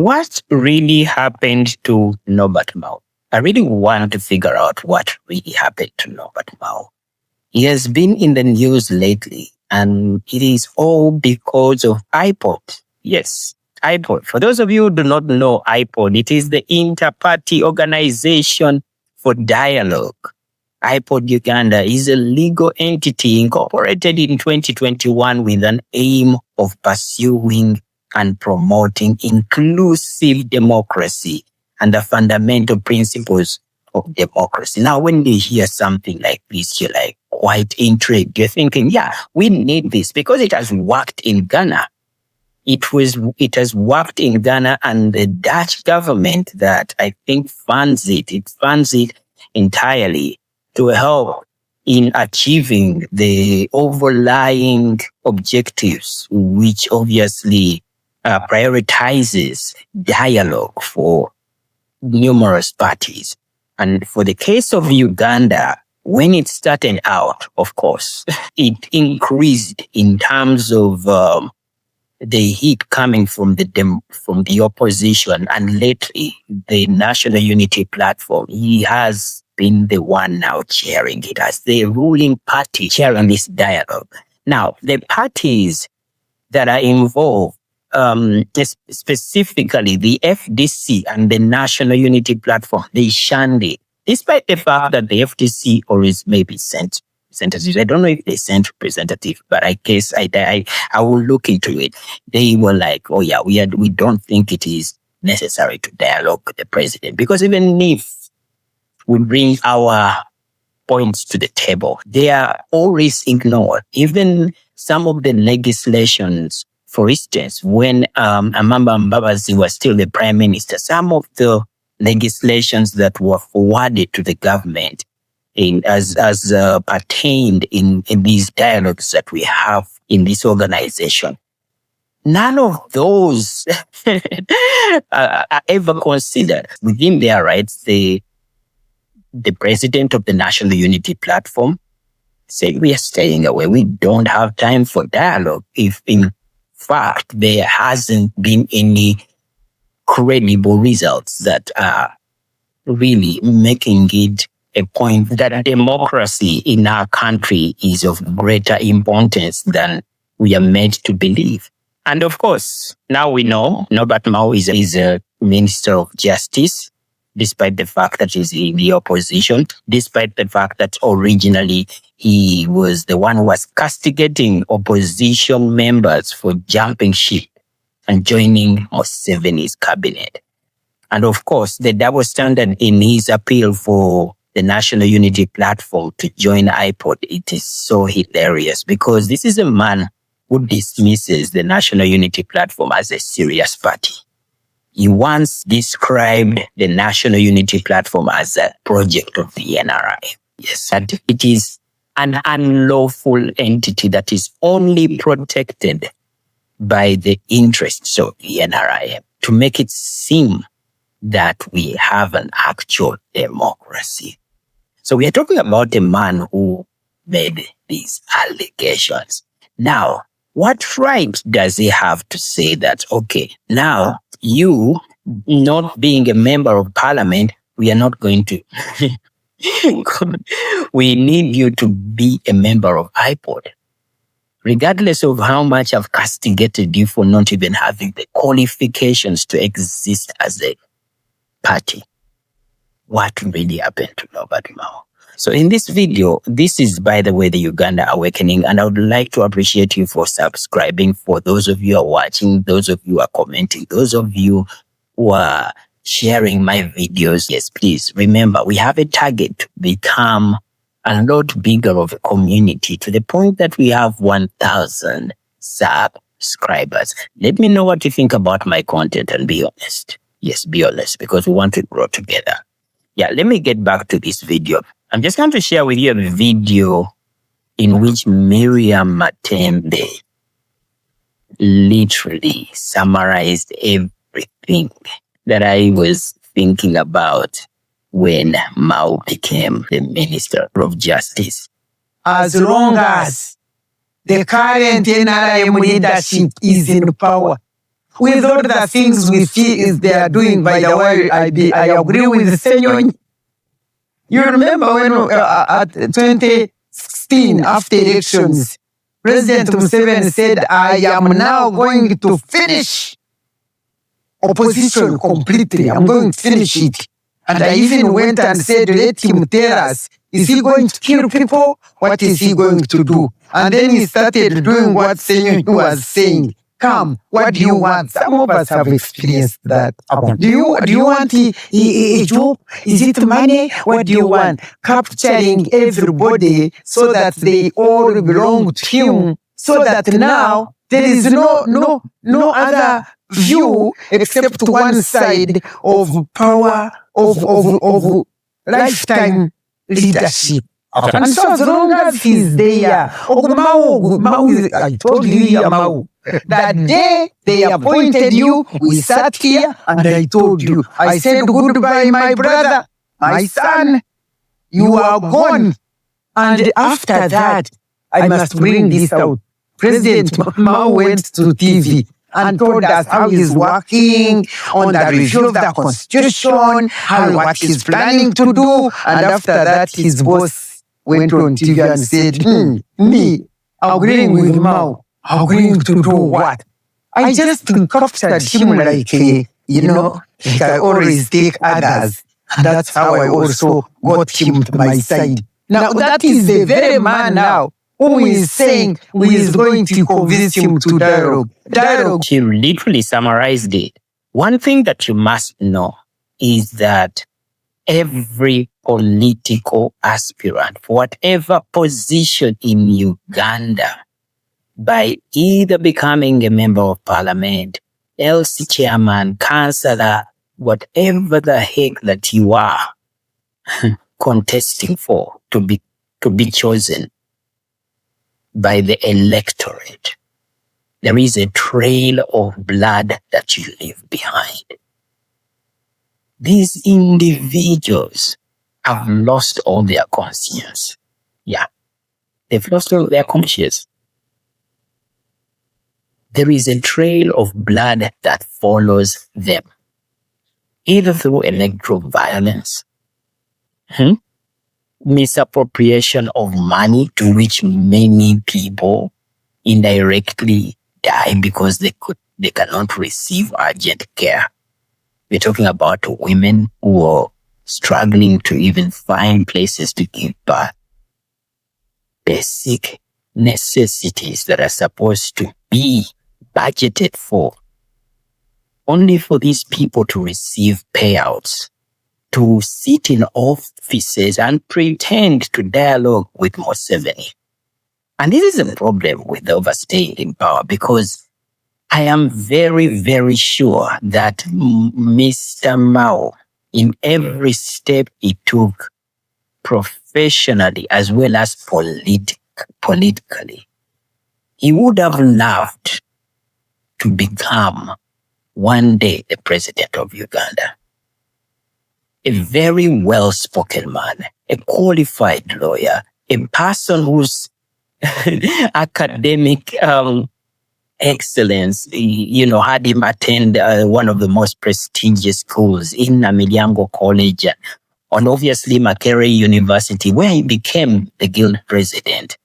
What really happened to Norbert Mao? I really want to figure out what really happened to Norbert Mao. He has been in the news lately, and it is all because of IPOD. Yes, IPOD. For those of you who do not know IPOD, it is the Interparty Organization for Dialogue. IPOD Uganda is a legal entity incorporated in 2021 with an aim of pursuing and promoting inclusive democracy and the fundamental principles of democracy. Now, when you hear something like this, you're like quite intrigued. You're thinking, yeah, we need this because it has worked in Ghana. It has worked in Ghana, and the Dutch government that I think funds it entirely to help in achieving the overlying objectives, which obviously prioritizes dialogue for numerous parties. And for the case of Uganda, when it started out, of course, it increased in terms of the heat coming from the opposition, and lately the National Unity Platform, he has been the one now chairing it as the ruling party chairing this dialogue. Now, the parties that are involved, specifically the FDC and the National Unity Platform, they shunned it, despite the fact that the FDC always maybe sent representatives. I don't know if they sent representatives, but I guess I will look into it. They were like, oh yeah, we don't think it is necessary to dialogue with the president, because even if we bring our points to the table, they are always ignored. Even some of the legislations, for instance, when Amamba Mbabazi was still the prime minister, some of the legislations that were forwarded to the government as pertained in these dialogues that we have in this organization, none of those are ever considered within their rights. The president of the National Unity Platform said, we are staying away. We don't have time for dialogue. If in fact there hasn't been any credible results that are really making it a point that democracy in our country is of greater importance than we are made to believe. And of course, now we know Norbert Mao is a Minister of Justice, despite the fact that he's in the opposition, despite the fact that originally he was the one who was castigating opposition members for jumping ship and joining Museveni's cabinet. And of course, the double standard in his appeal for the National Unity Platform to join IPOD, it is so hilarious, because this is a man who dismisses the National Unity Platform as a serious party. He once described the National Unity Platform as a project of the NRI. Yes, and it is an unlawful entity that is only protected by the interests of the NRI to make it seem that we have an actual democracy. So we are talking about a man who made these allegations. Now, what right does he have to say that, okay, now you not being a member of parliament, we are not going to, we need you to be a member of IPOD, regardless of how much I've castigated you for not even having the qualifications to exist as a party. What really happened to Norbert Mao? So in this video, this is, by the way, the Uganda Awakening, and I would like to appreciate you for subscribing. For those of you who are watching, those of you who are commenting, those of you who are sharing my videos, yes, please remember, we have a target to become a lot bigger of a community, to the point that we have 1,000 subscribers. Let me know what you think about my content, and be honest. Yes, be honest, because we want to grow together. Yeah, let me get back to this video. I'm just going to share with you a video in which Miriam Matembe literally summarized everything that I was thinking about when Mao became the Minister of Justice. As long as the current NRM leadership is in power, with all the things we see is they are doing. By the way, I agree with Senyonyi. You remember when at 2016, after elections, President Museveni said, I am now going to finish opposition completely. I'm going to finish it. And I even went and said, let him tell us, is he going to kill people? What is he going to do? And then he started doing what Senyonyi was saying. Come, what do you want? Some of us have experienced that. Do you want a job? Is it money? What do you want? Capturing everybody so that they all belong to him, so that now there is no other view except one side of power, of lifetime leadership. And so as long as he's there, Mao is, I told you, Mao, that day they appointed you, we sat here and I told you, I said goodbye, my brother, my son, you are gone. And after that, I must bring this out. President Mao went to TV and told us how he's working on the review of the constitution, what he's planning to do. And after that, his boss went on TV and said, me, agreeing with Mao, agreeing to do what? I just captured him like, like I always take others. That's how I also got him to my side. Now, that is the very man now who is saying who is going to convince him to dialogue. She literally summarized it. One thing that you must know is that every political aspirant, for whatever position in Uganda, by either becoming a member of parliament, LC chairman, councillor, whatever the heck that you are contesting for to be chosen by the electorate, there is a trail of blood that you leave behind. These individuals have lost all their conscience. Yeah, they've lost all their conscience. There is a trail of blood that follows them, either through electoral violence, misappropriation of money to which many people indirectly die because they cannot receive urgent care. We're talking about women who are struggling to even find places to give birth. Basic necessities that are supposed to be budgeted for, only for these people to receive payouts, to sit in offices and pretend to dialogue with Museveni. And this is a problem with the overstaying in power, because I am very, very sure that Mr. Mao, in every step he took professionally as well as politically, he would have loved to become one day the president of Uganda. A very well-spoken man, a qualified lawyer, a person whose academic excellence, had him attend one of the most prestigious schools in Namilyango College, and obviously Makerere University, where he became the guild president.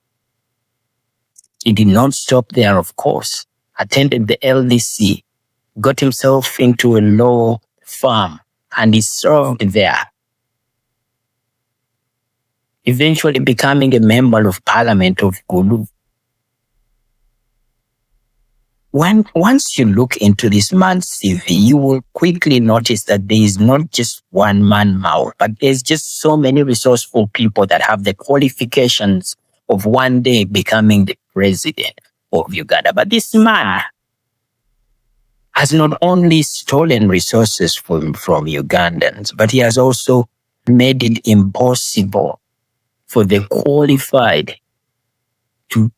He did not stop there, of course. Attended the LDC, got himself into a law firm, and he served there, eventually becoming a member of parliament of Gulu. Once you look into this man's CV, you will quickly notice that there is not just one man Mao, but there's just so many resourceful people that have the qualifications of one day becoming the president of Uganda. But this man has not only stolen resources from Ugandans, but he has also made it impossible for the qualified to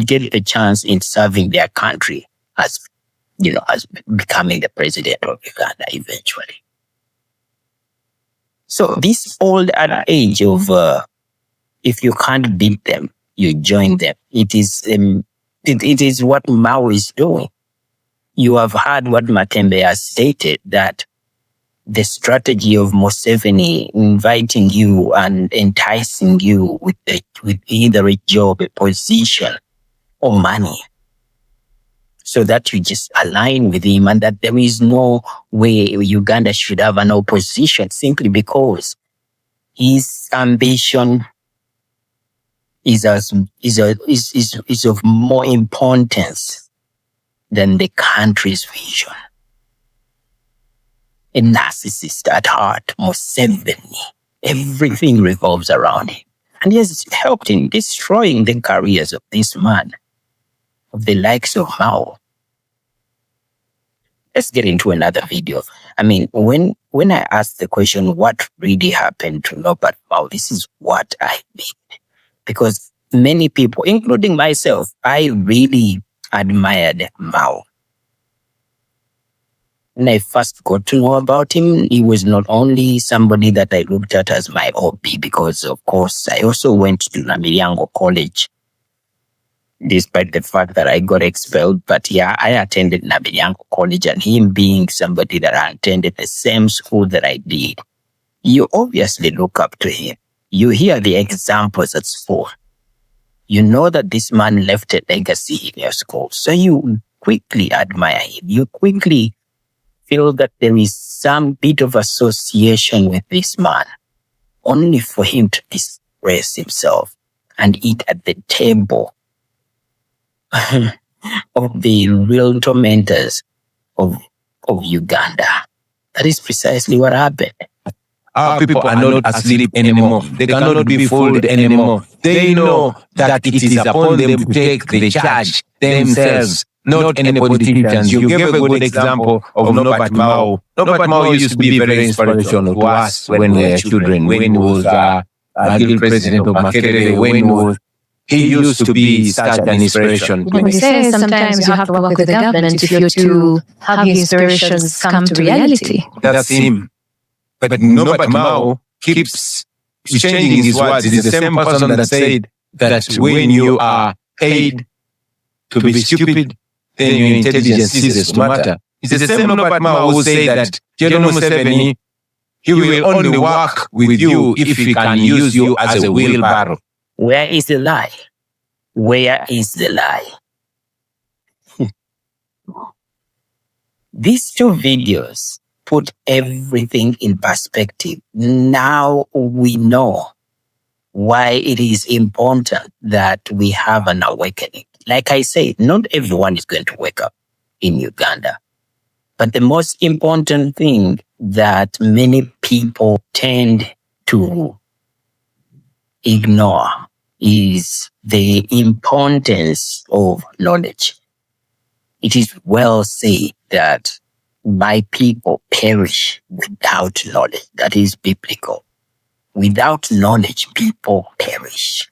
get the chance in serving their country as becoming the president of Uganda eventually. So this old adage of if you can't beat them, you join them. It is what Mao is doing. you have heard what Makembe has stated, that the strategy of Museveni inviting you and enticing you with either a job, a position, or money, so that you just align with him, and that there is no way Uganda should have an opposition, simply because his ambition is of more importance than the country's vision. A narcissist at heart, Museveni. Everything revolves around him. And he has helped in destroying the careers of this man, of the likes of Mao. Let's get into another video. I mean, when I asked the question, what really happened to Norbert Mao, this is what I mean. Because many people, including myself, I really admired Mao. When I first got to know about him, he was not only somebody that I looked at as my hobby, because, of course, I also went to Miriam College, despite the fact that I got expelled. But yeah, I attended Miriam College, and him being somebody that I attended the same school that I did, you obviously look up to him. You hear the examples at school. You know that this man left a legacy in your school, so you quickly admire him. You quickly feel that there is some bit of association with this man, only for him to disgrace himself and eat at the table of the real tormentors of Uganda. That is precisely what happened. Our people are not asleep anymore. They cannot be fooled anymore. They know that it is upon them to take the charge themselves, not any politicians. You gave a good example of Norbert Mao. Norbert Mao used to be very inspirational to us when we were children, when he was guild president of Makerere, when he used to be such an inspiration. When we say sometimes you have to work with the government if you're to have your inspirations come to reality. That's him. But Norbert Mao keeps changing his words. It is the same person that said that when you are paid to be stupid, then your intelligence is smarter. It's the same Norbert Mao who said that General Museveni, he will only work with you if he can use you as a wheelbarrow. Where is the lie? Where is the lie? These two videos put everything in perspective. Now we know why it is important that we have an awakening. Like I said, not everyone is going to wake up in Uganda. But the most important thing that many people tend to ignore is the importance of knowledge. It is well said that my people perish without knowledge. That is biblical. Without knowledge, people perish.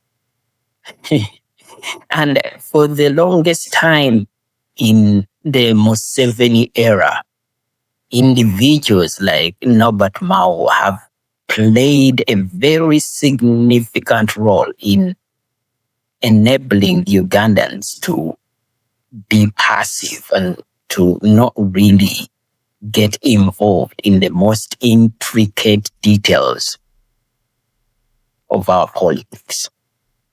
And for the longest time in the Museveni era, individuals like Norbert Mao have played a very significant role in enabling Ugandans to be passive and to not really get involved in the most intricate details of our politics.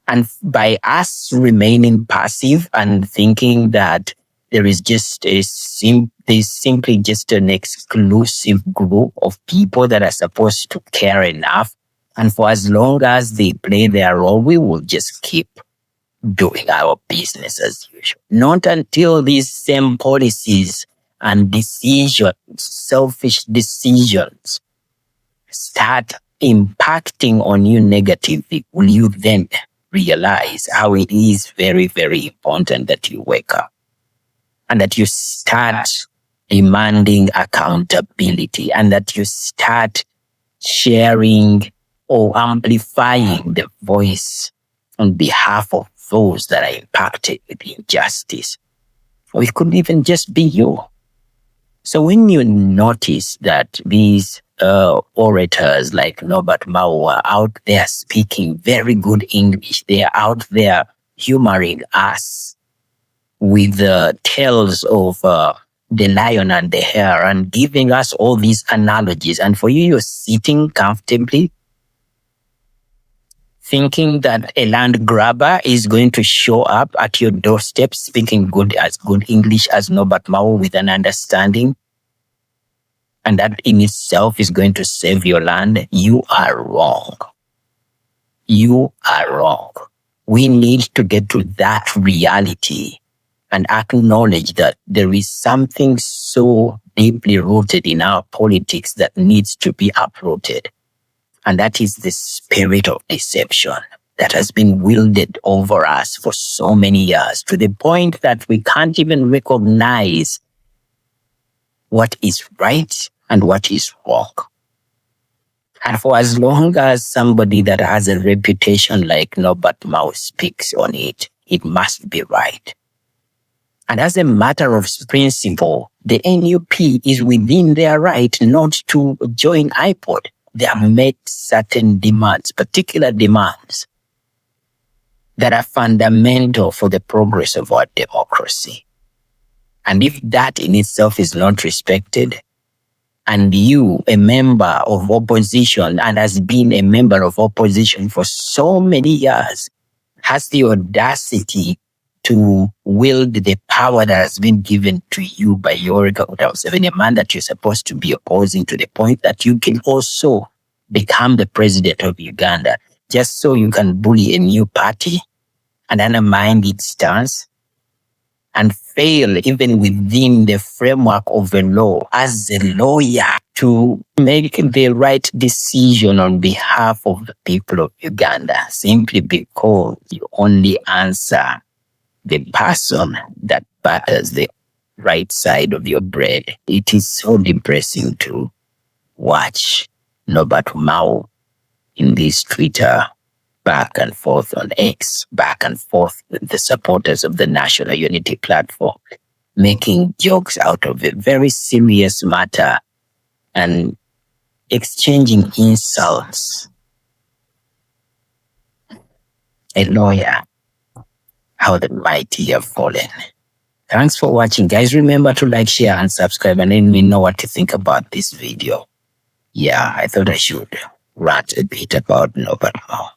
And by us remaining passive and thinking that there is just there's simply just an exclusive group of people that are supposed to care enough, and for as long as they play their role, we will just keep doing our business as usual. Not until these same policies and decisions, selfish decisions, start impacting on you negatively will you then realize how it is very, very important that you wake up and that you start demanding accountability and that you start sharing or amplifying the voice on behalf of those that are impacted with injustice. Or it could even just be you. So when you notice that these orators like Norbert Mao are out there speaking very good English, they are out there humoring us with tales of the lion and the hare and giving us all these analogies. And for you, you're sitting comfortably thinking that a land grabber is going to show up at your doorstep speaking good English as Norbert Mao with an understanding, and that in itself is going to save your land. You are wrong. You are wrong. We need to get to that reality and acknowledge that there is something so deeply rooted in our politics that needs to be uprooted. And that is the spirit of deception that has been wielded over us for so many years, to the point that we can't even recognize what is right and what is wrong. And for as long as somebody that has a reputation like Norbert Mao speaks on it, it must be right. And as a matter of principle, the NUP is within their right not to join IPOD. They have made certain demands, particular demands, that are fundamental for the progress of our democracy. And if that in itself is not respected, and you, a member of opposition, and has been a member of opposition for so many years, has the audacity to wield the power that has been given to you by your Museveni, a man that you're supposed to be opposing, to the point that you can also become the president of Uganda, just so you can bully a new party and undermine its stance, and fail even within the framework of the law as a lawyer to make the right decision on behalf of the people of Uganda, simply because you only answer the person that butters the right side of your bread. It is so depressing to watch Norbert Mao in this Twitter back and forth on X, back and forth with the supporters of the National Unity Platform, making jokes out of a very serious matter and exchanging insults. A lawyer, how the mighty have fallen. Thanks for watching, guys. Remember to like, share, and subscribe, and let me know what you think about this video. Yeah, I thought I should rant a bit about Norbert Mao.